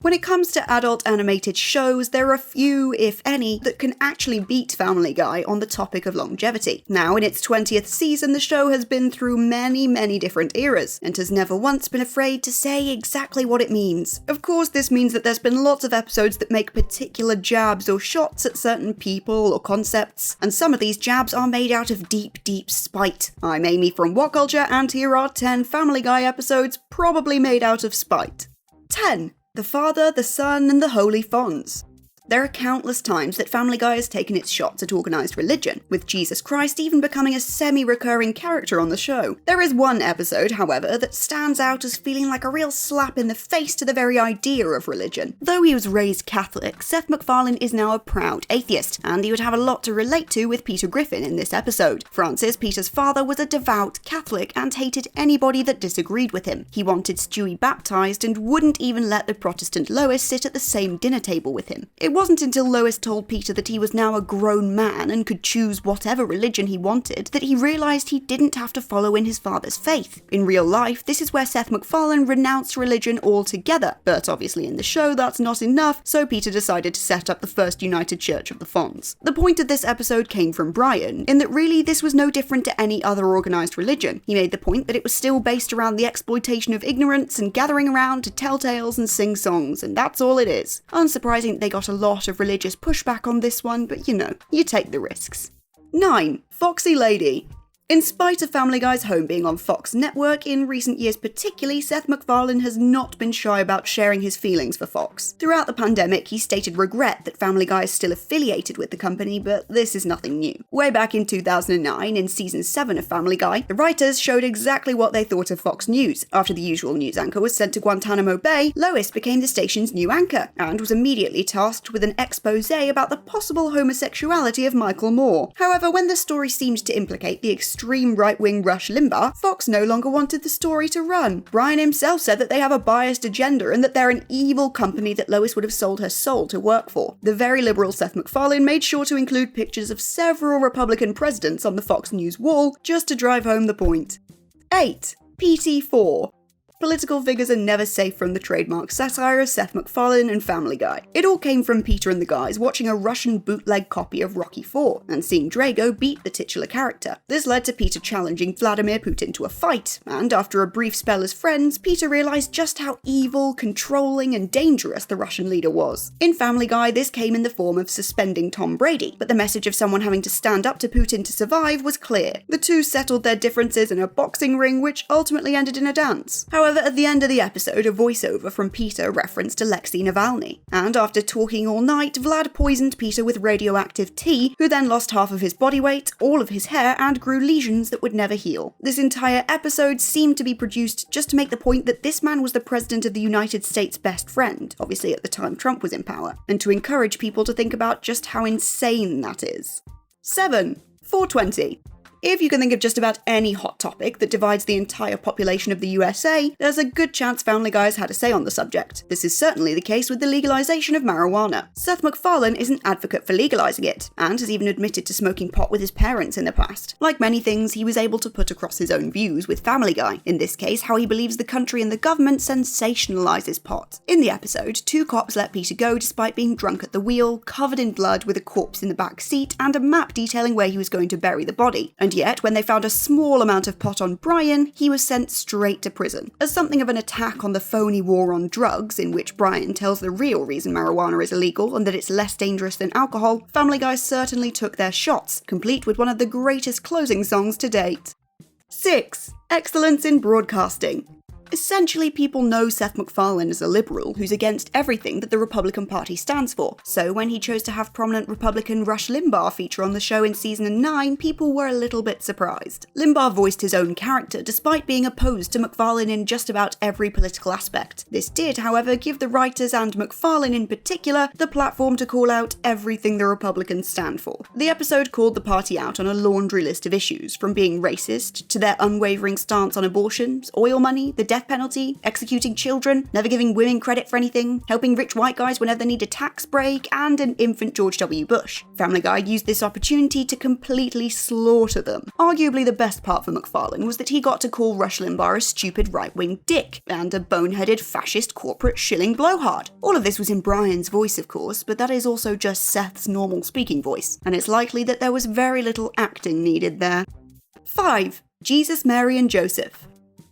When it comes to adult animated shows, there are few, if any, that can actually beat Family Guy on the topic of longevity. Now, in its 20th season, the show has been through many different eras, and has never once been afraid to say exactly what it means. Of course, this means that there's been lots of episodes that make particular jabs or shots at certain people or concepts, and some of these jabs are made out of deep spite. I'm Amy from What Culture, and here are 10 Family Guy episodes probably made out of spite. 10. The Father, the Son, and the Holy Fawns. There are countless times that Family Guy has taken its shots at organised religion, with Jesus Christ even becoming a semi-recurring character on the show. There is one episode, however, that stands out as feeling like a real slap in the face to the very idea of religion. Though he was raised Catholic, Seth MacFarlane is now a proud atheist, and he would have a lot to relate to with Peter Griffin in this episode. Francis, Peter's father, was a devout Catholic and hated anybody that disagreed with him. He wanted Stewie baptised and wouldn't even let the Protestant Lois sit at the same dinner table with him. It wasn't until Lois told Peter that he was now a grown man and could choose whatever religion he wanted that he realised he didn't have to follow in his father's faith. In real life, this is where Seth MacFarlane renounced religion altogether, but obviously in the show that's not enough, so Peter decided to set up the first United Church of the Fawns. The point of this episode came from Brian, in that really this was no different to any other organised religion. He made the point that it was still based around the exploitation of ignorance and gathering around to tell tales and sing songs, and that's all it is. Unsurprising they got a lot of religious pushback on this one, but you take the risks. 9. Foxy Lady. In spite of Family Guy's home being on Fox Network, in recent years particularly, Seth MacFarlane has not been shy about sharing his feelings for Fox. Throughout the pandemic, he stated regret that Family Guy is still affiliated with the company, but this is nothing new. Way back in 2009, in season 7 of Family Guy, the writers showed exactly what they thought of Fox News. After the usual news anchor was sent to Guantanamo Bay, Lois became the station's new anchor, and was immediately tasked with an expose about the possible homosexuality of Michael Moore. However, when the story seemed to implicate the extreme right-wing Rush Limbaugh, Fox no longer wanted the story to run. Brian himself said that they have a biased agenda and that they're an evil company that Lois would have sold her soul to work for. The very liberal Seth MacFarlane made sure to include pictures of several Republican presidents on the Fox News wall just to drive home the point. 8. PT4. Political figures are never safe from the trademark satire of Seth MacFarlane and Family Guy. It all came from Peter and the guys watching a Russian bootleg copy of Rocky IV and seeing Drago beat the titular character. This led to Peter challenging Vladimir Putin to a fight, and after a brief spell as friends, Peter realised just how evil, controlling, and dangerous the Russian leader was. In Family Guy, this came in the form of suspending Tom Brady, but the message of someone having to stand up to Putin to survive was clear. The two settled their differences in a boxing ring, which ultimately ended in a dance. However, at the end of the episode, a voiceover from Peter referenced Alexei Navalny, and after talking all night, Vlad poisoned Peter with radioactive tea, who then lost half of his body weight, all of his hair, and grew lesions that would never heal. This entire episode seemed to be produced just to make the point that this man was the president of the United States' best friend, obviously at the time Trump was in power, and to encourage people to think about just how insane that is. 7. 420. If you can think of just about any hot topic that divides the entire population of the USA, there's a good chance Family Guy has had a say on the subject. This is certainly the case with the legalization of marijuana. Seth MacFarlane is an advocate for legalizing it, and has even admitted to smoking pot with his parents in the past. Like many things, he was able to put across his own views with Family Guy, in this case how he believes the country and the government sensationalizes pot. In the episode, 2 cops let Peter go despite being drunk at the wheel, covered in blood with a corpse in the back seat, and a map detailing where he was going to bury the body. And yet, when they found a small amount of pot on Brian, he was sent straight to prison. As something of an attack on the phony war on drugs, in which Brian tells the real reason marijuana is illegal and that it's less dangerous than alcohol, Family Guy certainly took their shots, complete with one of the greatest closing songs to date. 6. Excellence in broadcasting. Essentially, people know Seth MacFarlane as a liberal who's against everything that the Republican Party stands for, so when he chose to have prominent Republican Rush Limbaugh feature on the show in season 9, people were a little bit surprised. Limbaugh voiced his own character despite being opposed to MacFarlane in just about every political aspect. This did, however, give the writers and MacFarlane in particular the platform to call out everything the Republicans stand for. The episode called the party out on a laundry list of issues, from being racist to their unwavering stance on abortions, oil money, the death death penalty, executing children, never giving women credit for anything, helping rich white guys whenever they need a tax break, and an infant George W. Bush. Family Guy used this opportunity to completely slaughter them. Arguably the best part for MacFarlane was that he got to call Rush Limbaugh a stupid right-wing dick, and a boneheaded fascist corporate shilling blowhard. All of this was in Brian's voice, of course, but that is also just Seth's normal speaking voice, and it's likely that there was very little acting needed there. 5. Jesus, Mary and Joseph.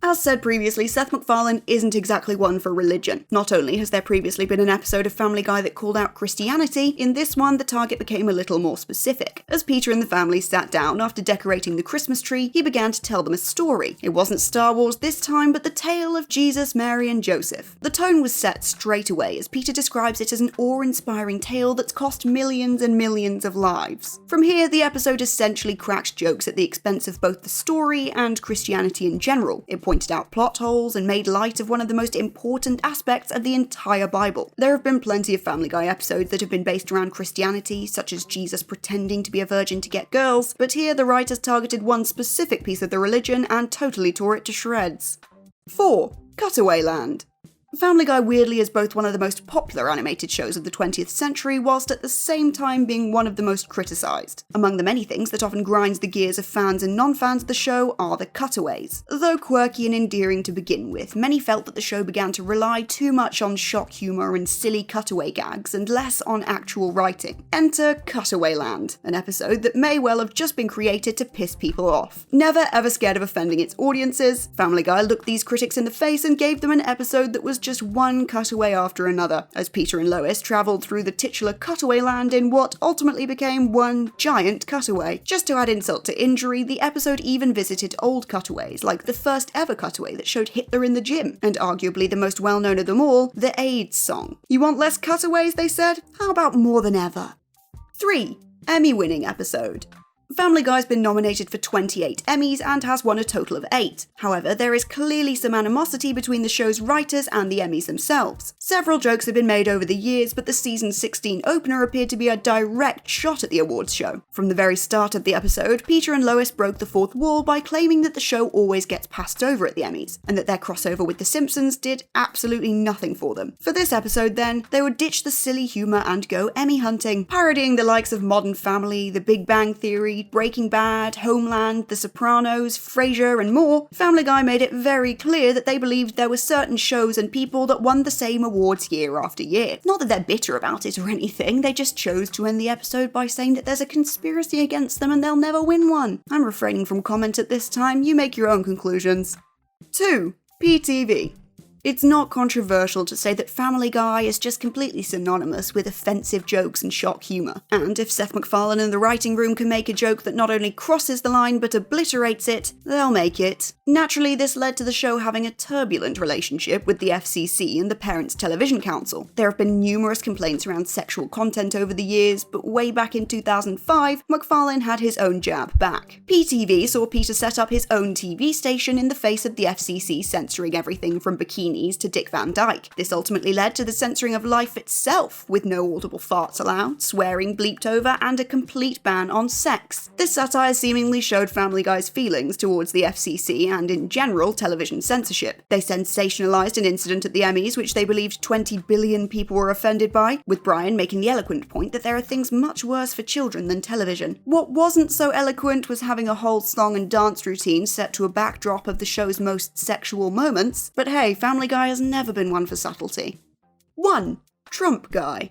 As said previously, Seth MacFarlane isn't exactly one for religion. Not only has there previously been an episode of Family Guy that called out Christianity, in this one the target became a little more specific. As Peter and the family sat down after decorating the Christmas tree, he began to tell them a story. It wasn't Star Wars this time, but the tale of Jesus, Mary and Joseph. The tone was set straight away as Peter describes it as an awe-inspiring tale that's cost millions and millions of lives. From here, the episode essentially cracked jokes at the expense of both the story and Christianity in general. It pointed out plot holes and made light of one of the most important aspects of the entire Bible. There have been plenty of Family Guy episodes that have been based around Christianity, such as Jesus pretending to be a virgin to get girls, but here the writers targeted one specific piece of the religion and totally tore it to shreds. 4. Cutaway Land. Family Guy weirdly is both one of the most popular animated shows of the 20th century, whilst at the same time being one of the most criticised. Among the many things that often grinds the gears of fans and non-fans of the show are the cutaways. Though quirky and endearing to begin with, many felt that the show began to rely too much on shock humour and silly cutaway gags and less on actual writing. Enter Cutaway Land, an episode that may well have just been created to piss people off. Never ever scared of offending its audiences, Family Guy looked these critics in the face and gave them an episode that was just one cutaway after another, as Peter and Lois travelled through the titular Cutaway Land in what ultimately became one giant cutaway. Just to add insult to injury, the episode even visited old cutaways, like the first ever cutaway that showed Hitler in the gym, and arguably the most well-known of them all, the AIDS song. You want less cutaways, they said? How about more than ever? 3. Emmy-winning episode. Family Guy's been nominated for 28 Emmys and has won a total of 8. However, there is clearly some animosity between the show's writers and the Emmys themselves. Several jokes have been made over the years, but the season 16 opener appeared to be a direct shot at the awards show. From the very start of the episode, Peter and Lois broke the fourth wall by claiming that the show always gets passed over at the Emmys, and that their crossover with The Simpsons did absolutely nothing for them. For this episode then, they would ditch the silly humour and go Emmy hunting, parodying the likes of Modern Family, The Big Bang Theory, Breaking Bad, Homeland, The Sopranos, Frasier, and more. Family Guy made it very clear that they believed there were certain shows and people that won the same awards year after year. Not that they're bitter about it or anything, they just chose to end the episode by saying that there's a conspiracy against them and they'll never win one. I'm refraining from comment at this time, you make your own conclusions. 2. PTV. It's not controversial to say that Family Guy is just completely synonymous with offensive jokes and shock humour. And if Seth MacFarlane and the writing room can make a joke that not only crosses the line but obliterates it, they'll make it. Naturally, this led to the show having a turbulent relationship with the FCC and the Parents Television Council. There have been numerous complaints around sexual content over the years, but way back in 2005, MacFarlane had his own jab back. PTV saw Peter set up his own TV station in the face of the FCC censoring everything from bikinis to Dick Van Dyke. This ultimately led to the censoring of Life itself, with no audible farts allowed, swearing bleeped over, and a complete ban on sex. This satire seemingly showed Family Guy's feelings towards the FCC and, in general, television censorship. They sensationalised an incident at the Emmys which they believed 20 billion people were offended by, with Brian making the eloquent point that there are things much worse for children than television. What wasn't so eloquent was having a whole song and dance routine set to a backdrop of the show's most sexual moments, but hey, Family Guy has never been one for subtlety. 1. Trump Guy.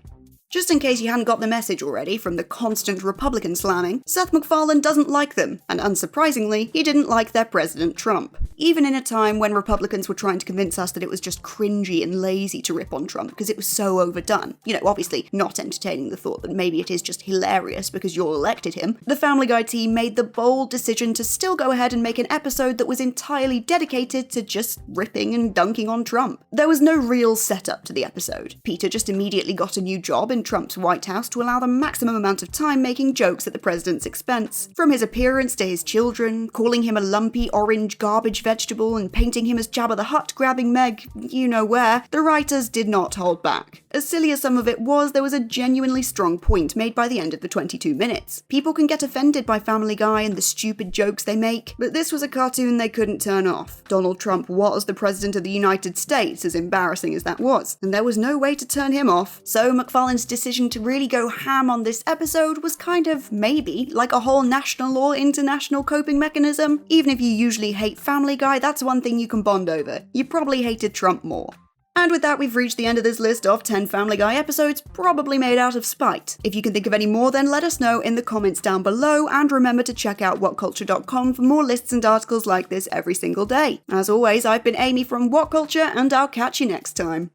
Just in case you hadn't got the message already from the constant Republican slamming, Seth MacFarlane doesn't like them, and unsurprisingly, he didn't like their President Trump. Even in a time when Republicans were trying to convince us that it was just cringy and lazy to rip on Trump because it was so overdone. You know, obviously not entertaining the thought that maybe it is just hilarious because you all elected him, the Family Guy team made the bold decision to still go ahead and make an episode that was entirely dedicated to just ripping and dunking on Trump. There was no real setup to the episode. Peter just immediately got a new job in Trump's White House to allow the maximum amount of time making jokes at the president's expense. From his appearance to his children, calling him a lumpy orange garbage vegetable and painting him as Jabba the Hutt grabbing Meg you-know-where, the writers did not hold back. As silly as some of it was, there was a genuinely strong point made by the end of the 22 minutes. People can get offended by Family Guy and the stupid jokes they make, but this was a cartoon they couldn't turn off. Donald Trump was the President of the United States, as embarrassing as that was, and there was no way to turn him off. So McFarlane's decision to really go ham on this episode was kind of, maybe, like a whole national or international coping mechanism. Even if you usually hate Family Guy, that's one thing you can bond over. You probably hated Trump more. And with that, we've reached the end of this list of 10 Family Guy episodes, probably made out of spite. If you can think of any more, then let us know in the comments down below, and remember to check out whatculture.com for more lists and articles like this every single day. As always, I've been Amy from What Culture, and I'll catch you next time.